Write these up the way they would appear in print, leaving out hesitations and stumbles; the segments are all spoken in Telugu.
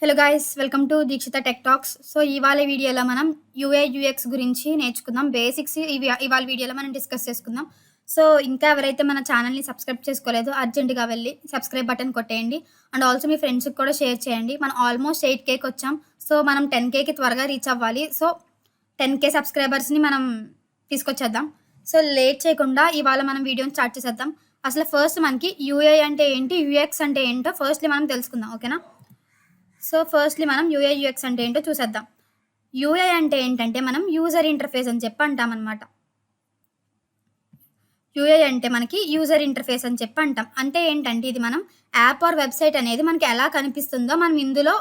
Hello guys welcome to Dikshita tech talks. So ఇవాళ వీడియోలో మనం యూఐ యూఎక్స్ గురించి నేర్చుకుందాం. బేసిక్స్ ఇవాళ వీడియోలో మనం డిస్కస్ చేసుకుందాం. సో ఇంకా ఎవరైతే మన ఛానల్ని సబ్స్క్రైబ్ చేసుకోలేదో అర్జెంటుగా వెళ్ళి సబ్స్క్రైబ్ బటన్ కొట్టేయండి. అండ్ ఆల్సో మీ ఫ్రెండ్స్కి కూడా షేర్ చేయండి. మనం ఆల్మోస్ట్ 8Kకి వచ్చాం. సో మనం 10Kకి త్వరగా రీచ్ అవ్వాలి. సో 10K సబ్స్క్రైబర్స్ని మనం తీసుకొచ్చేద్దాం. సో లేట్ చేయకుండా ఇవాళ మనం వీడియోని స్టార్ట్ చేసేద్దాం. అసలు ఫస్ట్ మనకి యూఐ అంటే ఏంటి, యూఎక్స్ అంటే ఏంటో ఫస్ట్లీ మనం తెలుసుకుందాం. ఓకేనా? సో ఫస్ట్లీ మనం యూఐ యూఎక్స్ అంటే ఏంటో చూసేద్దాం. యూఐ అంటే ఏంటంటే మనం యూజర్ ఇంటర్ఫేస్ అని చెప్పి అంటామన్నమాట. యూఐ అంటే మనకి యూజర్ ఇంటర్ఫేస్ అని చెప్పి అంటాం. అంటే ఏంటంటే ఇది మనం యాప్ ఆర్ వెబ్సైట్ అనేది మనకి ఎలా కనిపిస్తుందో మనం ఇందులో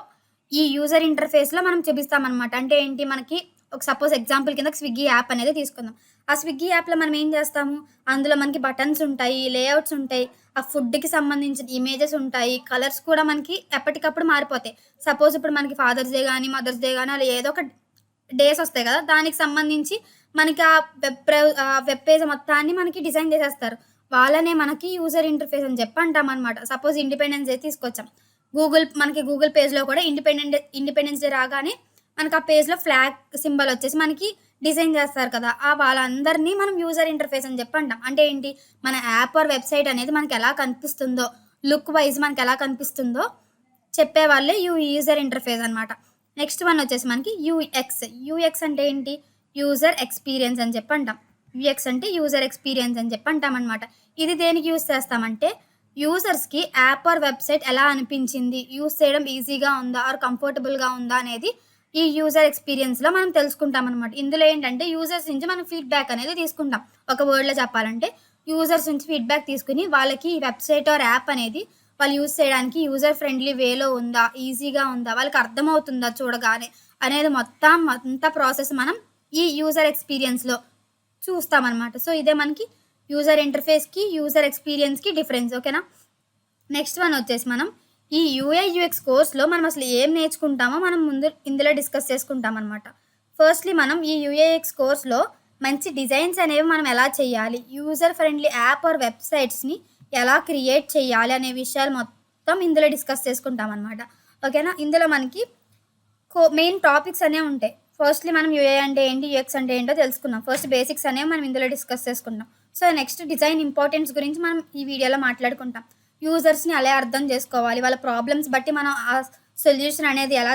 ఈ యూజర్ ఇంటర్ఫేస్లో మనం చూపిస్తామన్నమాట. అంటే ఏంటి, మనకి ఒక సపోజ్ ఎగ్జాంపుల్ కింద స్విగ్గీ యాప్ అనేది తీసుకుందాం. ఆ స్విగ్గీ యాప్లో మనం ఏం చేస్తాము, అందులో మనకి బటన్స్ ఉంటాయి, లేఅవుట్స్ ఉంటాయి, ఆ ఫుడ్కి సంబంధించిన ఇమేజెస్ ఉంటాయి, కలర్స్ కూడా మనకి ఎప్పటికప్పుడు మారిపోతాయి. సపోజ్ ఇప్పుడు మనకి ఫాదర్స్ డే కానీ మదర్స్ డే కానీ అలా ఏదో ఒక డేస్ వస్తాయి కదా, దానికి సంబంధించి మనకి ఆ వెబ్ పేజ్ మొత్తాన్ని మనకి డిజైన్ చేసేస్తారు. వాళ్ళనే మనకి యూజర్ ఇంటర్ఫేస్ అని చెప్పి అంటాం అనమాట. సపోజ్ ఇండిపెండెన్స్ డే తీసుకొచ్చాం, మనకి గూగుల్ పేజ్లో కూడా ఇండిపెండెన్స్ డే రాగానే మనకి ఆ పేజ్లో ఫ్లాగ్ సింబల్ వచ్చేసి మనకి డిజైన్ చేస్తారు కదా, ఆ వాళ్ళందరినీ మనం యూజర్ ఇంటర్ఫేస్ అని చెప్పి అంటాం. అంటే ఏంటి, మన యాప్ ఆర్ వెబ్సైట్ అనేది మనకి ఎలా కనిపిస్తుందో, లుక్ వైజ్ మనకి ఎలా కనిపిస్తుందో చెప్పే వాళ్ళే యూజర్ ఇంటర్ఫేస్ అనమాట. నెక్స్ట్ వన్ వచ్చేసి మనకి యూఎక్స్. యూఎక్స్ అంటే ఏంటి, యూజర్ ఎక్స్పీరియన్స్ అని చెప్పి అంటాం. యూఎక్స్ అంటే యూజర్ ఎక్స్పీరియన్స్ అని చెప్పి అంటాం అనమాట. ఇది దేనికి యూజ్ చేస్తామంటే యూజర్స్కి యాప్ ఆర్ వెబ్సైట్ ఎలా అనిపించింది, యూజ్ చేయడం ఈజీగా ఉందా ఆర్ కంఫర్టబుల్గా ఉందా అనేది ఈ యూజర్ ఎక్స్పీరియన్స్లో మనం తెలుసుకుంటాం అనమాట. ఇందులో ఏంటంటే యూజర్స్ నుంచి మనం ఫీడ్బ్యాక్ అనేది తీసుకుంటాం. ఒక వర్డ్లో చెప్పాలంటే యూజర్స్ నుంచి ఫీడ్బ్యాక్ తీసుకుని వాళ్ళకి ఈ వెబ్సైట్ ఆర్ యాప్ అనేది వాళ్ళు యూజ్ చేయడానికి యూజర్ ఫ్రెండ్లీ వేలో ఉందా, ఈజీగా ఉందా, వాళ్ళకి అర్థమవుతుందా చూడగానే అనేది అంతా ప్రాసెస్ మనం ఈ యూజర్ ఎక్స్పీరియన్స్లో చూస్తామన్నమాట. సో ఇదే మనకి యూజర్ ఇంటర్ఫేస్కి యూజర్ ఎక్స్పీరియన్స్కి డిఫరెన్స్. ఓకేనా? నెక్స్ట్ వన్ వచ్చేసి మనం ఈ యూఐ యూఎక్స్ కోర్స్లో మనం అసలు ఏం నేర్చుకుంటామో మనం ఇందులో డిస్కస్ చేసుకుంటాం అనమాట. ఫస్ట్లీ మనం ఈ యూఐఎక్స్ కోర్స్లో మంచి డిజైన్స్ అనేవి మనం ఎలా చేయాలి, యూజర్ ఫ్రెండ్లీ యాప్ ఆర్ వెబ్సైట్స్ని ఎలా క్రియేట్ చేయాలి అనే విషయాలు మొత్తం ఇందులో డిస్కస్ చేసుకుంటాం అనమాట. ఓకేనా? ఇందులో మనకి మెయిన్ టాపిక్స్ అనేవి ఉంటాయి. ఫస్ట్లీ మనం యూఐ అంటే ఏంటి, యూఎక్స్ అంటే ఏంటో తెలుసుకున్నాం. ఫస్ట్ బేసిక్స్ అనేవి మనం ఇందులో డిస్కస్ చేసుకుంటాం. సో నెక్స్ట్ డిజైన్ ఇంపార్టెన్స్ గురించి మనం ఈ వీడియోలో మాట్లాడుకుంటాం. యూజర్స్ని అలా అర్థం చేసుకోవాలి, వాళ్ళ ప్రాబ్లమ్స్ బట్టి మనం ఆ సొల్యూషన్ అనేది ఎలా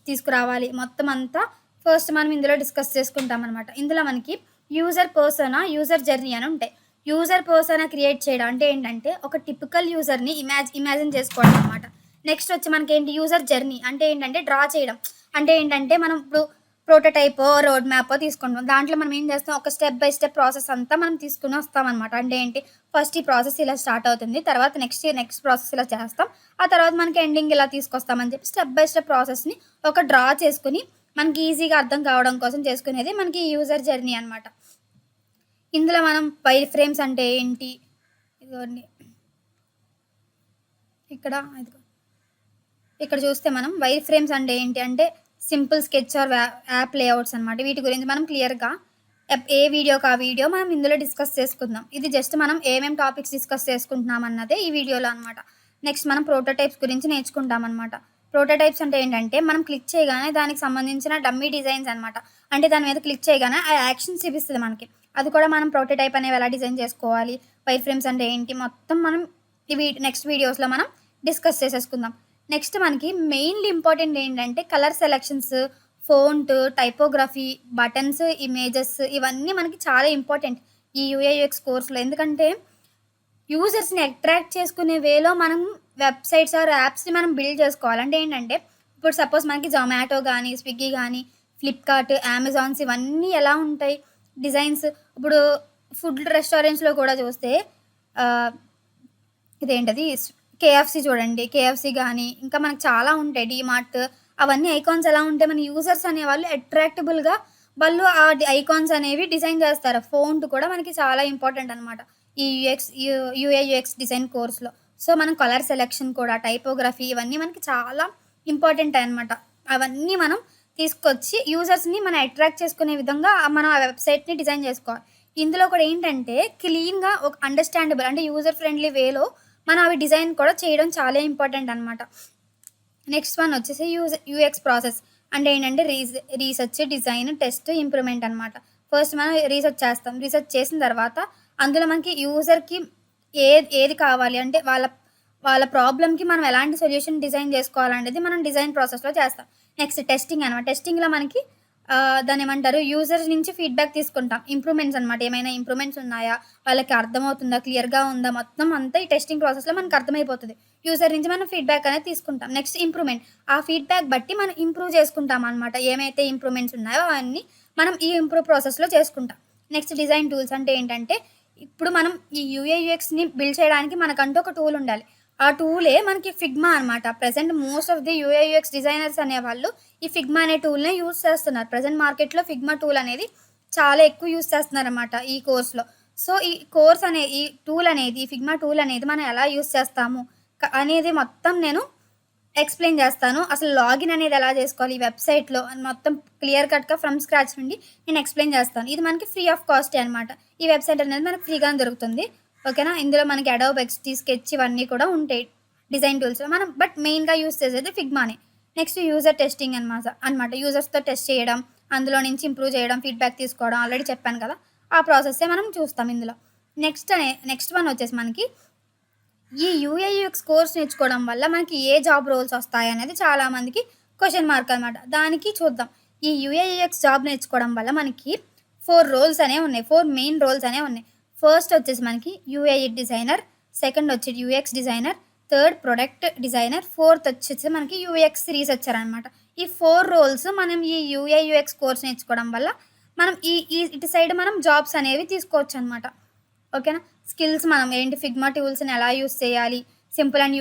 తీసుకురావాలి మొత్తం అంతా ఫస్ట్ మనం ఇందులో డిస్కస్ చేసుకుంటాం అనమాట. ఇందులో మనకి యూజర్ పర్సనా, యూజర్ జర్నీ అని ఉంటాయి. యూజర్ పర్సనా క్రియేట్ చేయడం అంటే ఏంటంటే ఒక టిపికల్ యూజర్ని ఇమాజిన్ చేసుకోవడం అనమాట. నెక్స్ట్ వచ్చి మనకి ఏంటి, యూజర్ జర్నీ అంటే ఏంటంటే డ్రా చేయడం. అంటే ఏంటంటే మనం ఇప్పుడు ప్రోటోటైప్ రోడ్ మ్యాప్ తీసుకుంటాం, దాంట్లో మనం ఏం చేస్తాం, ఒక స్టెప్ బై స్టెప్ ప్రాసెస్ అంతా మనం తీసుకుని వస్తాం అనమాట. అంటే ఏంటి, ఫస్ట్ ఈ ప్రాసెస్ ఇలా స్టార్ట్ అవుతుంది, తర్వాత నెక్స్ట్ ప్రాసెస్ ఇలా చేస్తాం, ఆ తర్వాత మనకి ఎండింగ్ ఇలా తీసుకొస్తామని చెప్పి స్టెప్ బై స్టెప్ ప్రాసెస్ని ఒక డ్రా చేసుకుని మనకి ఈజీగా అర్థం కావడం కోసం చేసుకునేది మనకి యూజర్ జర్నీ అనమాట. ఇందులో మనం వైర్ ఫ్రేమ్స్ అంటే ఏంటి, ఇక్కడ చూస్తే మనం వైర్ ఫ్రేమ్స్ అంటే ఏంటి అంటే simple sketch or app layouts అనమాట. వీటి గురించి మనం క్లియర్గా ఏ వీడియోకి ఆ వీడియో మనం ఇందులో డిస్కస్ చేసుకుందాం. ఇది జస్ట్ మనం ఏమేమి టాపిక్స్ డిస్కస్ చేసుకుంటున్నాం అన్నదే ఈ వీడియోలో అనమాట. నెక్స్ట్ మనం ప్రోటోటైప్స్ గురించి నేర్చుకుంటాం అనమాట. ప్రోటోటైప్స్ అంటే ఏంటంటే మనం క్లిక్ చేయగానే దానికి సంబంధించిన డమ్మీ డిజైన్స్ అనమాట. అంటే దాని మీద క్లిక్ చేయగానే ఆ యాక్షన్ చూపిస్తుంది మనకి. అది కూడా మనం ప్రోటోటైప్ అనేవి ఎలా డిజైన్ చేసుకోవాలి, వైర్ ఫ్రేమ్స్ అంటే ఏంటి మొత్తం మనం నెక్స్ట్ వీడియోస్లో మనం డిస్కస్ చేసేసుకుందాం. నెక్స్ట్ మనకి మెయిన్లీ ఇంపార్టెంట్ ఏంటంటే colour selections, font, typography, buttons, images, ఇవన్నీ మనకి చాలా ఇంపార్టెంట్ ఈ యూఐఎక్స్ కోర్స్లో. ఎందుకంటే యూజర్స్ని అట్రాక్ట్ చేసుకునే వేలో మనం వెబ్సైట్స్ ఆర్ యాప్స్ని మనం బిల్డ్ చేసుకోవాలి. అంటే ఏంటంటే ఇప్పుడు సపోజ్ మనకి జొమాటో కానీ, స్విగ్గీ కానీ, ఫ్లిప్కార్ట్, అమెజాన్స్ ఇవన్నీ ఎలా ఉంటాయి డిజైన్స్. ఇప్పుడు ఫుడ్ రెస్టారెంట్స్లో కూడా చూస్తే ఇదేంటది కేఎఫ్సి చూడండి, కేఎఫ్సి కానీ ఇంకా మనకు చాలా ఉంటాయి, డీమార్ట్, అవన్నీ ఐకాన్స్ ఎలా ఉంటాయి, మన యూజర్స్ అనేవాళ్ళు అట్రాక్టబుల్గా వాళ్ళు ఆ ఐకాన్స్ అనేవి డిజైన్ చేస్తారు. ఫోంట్ కూడా మనకి చాలా ఇంపార్టెంట్ అనమాట ఈ యూఐఎక్స్ డిజైన్ కోర్స్లో. సో మనం కలర్ సెలెక్షన్ కూడా, టైపోగ్రఫీ, ఇవన్నీ మనకి చాలా ఇంపార్టెంట్ అనమాట. అవన్నీ మనం తీసుకొచ్చి యూజర్స్ని మనం అట్రాక్ట్ చేసుకునే విధంగా మనం ఆ వెబ్సైట్ని డిజైన్ చేసుకోవాలి. ఇందులో కూడా ఏంటంటే క్లీన్గా ఒక అండర్స్టాండబుల్ అంటే యూజర్ ఫ్రెండ్లీ వేలో మనం అవి డిజైన్ కూడా చేయడం చాలా ఇంపార్టెంట్ అనమాట. నెక్స్ట్ వన్ వచ్చేసి యూఎక్స్ ప్రాసెస్ అంటే ఏంటంటే రీసెర్చ్, డిజైన్, టెస్ట్, ఇంప్రూవ్‌మెంట్ అనమాట. ఫస్ట్ మనం రీసెర్చ్ చేస్తాం. రీసెర్చ్ చేసిన తర్వాత అందులో మనకి యూజర్‌కి ఏది కావాలి అంటే వాళ్ళ ప్రాబ్లమ్‌కి మనం ఎలాంటి సొల్యూషన్ డిజైన్ చేసుకోవాలనేది మనం డిజైన్ ప్రాసెస్‌లో చేస్తాం. నెక్స్ట్ టెస్టింగ్ అనమాట. టెస్టింగ్‌లో మనకి దాన్నేమంటారు యూజర్స్ నుంచి ఫీడ్‌బ్యాక్ తీసుకుంటాం. ఇంప్రూవ్‌మెంట్స్ అనమాట. ఏమైనా ఇంప్రూవ్‌మెంట్స్ ఉన్నాయా? వాళ్ళకి అర్థమవుతుందా? క్లియర్‌గా ఉందా? మొత్తం అంతా ఈ టెస్టింగ్ ప్రాసెస్‌లో మనకు అర్థమైపోతది. యూజర్ నుంచి మనం ఫీడ్‌బ్యాక్ అనేది తీసుకుంటాం. Next improvement. ఆ ఫీడ్‌బ్యాక్ బట్టి మనం ఇంప్రూవ్ చేసుకుంటామనమాట. ఏమైతే ఇంప్రూవ్‌మెంట్స్ ఉన్నాయో అవన్నీ మనం ఈ ఇంప్రూవ్ ప్రాసెస్‌లో చేసుకుంటాం. నెక్స్ట్ డిజైన్ టూల్స్ అంటే ఏంటంటే, ఇప్పుడు మనం ఈ యూఐ, యూఎక్స్‌ని బిల్డ్ చేయడానికి మనకంటూ ఒక టూల్ ఉండాలి. ఆ టూలే మనకి ఫిగ్మా అనమాట. Present most of the UI, UX designers అనేవాళ్ళు ఈ ఫిగ్మా అనే టూల్‌నే యూజ్ చేస్తున్నారు. ప్రెజెంట్ మార్కెట్‌లో ఫిగ్మా టూల్ అనేది చాలా ఎక్కువ యూజ్ చేస్తున్నారనమాట ఈ కోర్స్‌లో. సో, ఈ టూల్ అనేది, ఈ ఫిగ్మా టూల్ అనేది మనం ఎలా యూజ్ చేస్తాము అనేది మొత్తం నేను ఎక్స్‌ప్లెయిన్ చేస్తాను. అసలు లాగిన్ అనేది ఎలా చేసుకోవాలి ఈ వెబ్‌సైట్‌లో అని మొత్తం క్లియర్ కట్‌గా ఫ్రమ్ స్క్రాచ్ నుండి నేను ఎక్స్‌ప్లెయిన్ చేస్తాను. ఇది మనకి ఫ్రీ ఆఫ్ కాస్టే అనమాట. ఈ వెబ్‌సైట్ అనేది మనకు ఫ్రీగానే దొరుకుతుంది. ఓకేనా? ఇందులో మనకి అడోబ్ ఎక్స్‌డీ, స్కెచ్ ఇవన్నీ కూడా ఉంటాయి. డిజైన్ టూల్స్‌లో మనం మెయిన్‌గా యూజ్ చేసేది ఫిగ్మానే. నెక్స్ట్ యూజర్ టెస్టింగ్ అనమాట. యూజర్స్‌తో టెస్ట్ చేయడం, అందులో నుంచి ఇంప్రూవ్ చేయడం, ఫీడ్‌బ్యాక్ తీసుకోవడం ఆల్రెడీ చెప్పాను కదా! ఆ ప్రాసెస్సే మనం చూస్తాం ఇందులో. నెక్స్ట్ వన్ వచ్చేసి మనకి ఈ యూఐ, యూఎక్స్ కోర్స్ నేర్చుకోవడం వల్ల మనకి ఏ జాబ్ రోల్స్ వస్తాయనేది చాలా మందికి క్వెషన్ మార్క్ అనమాట. దానికి చూద్దాం. ఈ యూఐ, యూఎక్స్ జాబ్ నేర్చుకోవడం వల్ల మనకి 4 రోల్స్ అనేవి ఉన్నాయి. 4 మెయిన్ రోల్స్ అనేవి ఉన్నాయి. ఫస్ట్ వచ్చేసి మనకి యూఐ డిజైనర్, సెకండ్ వచ్చి UX designer, third product designer, fourth వచ్చేసి మనకి యూఎక్స్ రీసెర్చర్ అనమాట. ఈ 4 రోల్స్ మనం ఈ యూఐ, యూఎక్స్ కోర్స్ నేర్చుకోవడం వల్ల మనం ఈ ఈ ఇటు సైడ్ మనం జాబ్స్ అనేవి తీసుకోవచ్చనమాట. ఓకేనా? స్కిల్స్ మనం ఏంటి ఫిగ్మా టూల్స్‌ని ఎలా యూజ్ చేయాలి? Simple and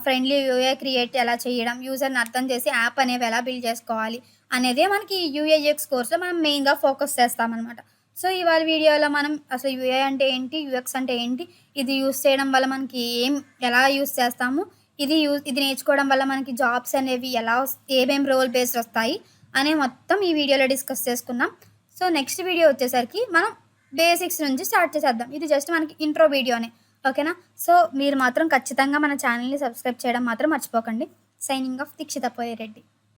friendly UI create ఎలా చేయడం? యూజర్‌ని అర్థం చేసి యాప్ అనేవి ఎలా బిల్డ్ చేసుకోవాలి? అనేదే మనకి యూఐ, యూఎక్స్ కోర్స్‌లో మనం మెయిన్‌గా ఫోకస్ చేస్తామనమాట. సో, ఇవాళ వీడియోలో మనం అసలు యూఐ అంటే ఏంటి? యూఎక్స్ అంటే ఏంటి? ఇది యూజ్ చేయడం వల్ల మనకి ఎలా యూజ్ చేస్తాము? ఇది నేర్చుకోవడం వల్ల మనకి జాబ్స్ అనేవి ఏమేం రోల్ బేస్డ్ వస్తాయి? అనే మొత్తం ఈ వీడియోలో డిస్కస్ చేసుకున్నాం. సో, నెక్స్ట్ వీడియో వచ్చేసరికి మనం బేసిక్స్ నుంచి స్టార్ట్ చేసేద్దాం. ఇది జస్ట్ మనకి ఇంట్రో వీడియోనే. ఓకేనా? సో, మీరు మాత్రం ఖచ్చితంగా మన ఛానెల్‌ని సబ్స్క్రైబ్ చేయడం మాత్రం మర్చిపోకండి. Signing off Dikshitha పోయిరెడ్డి.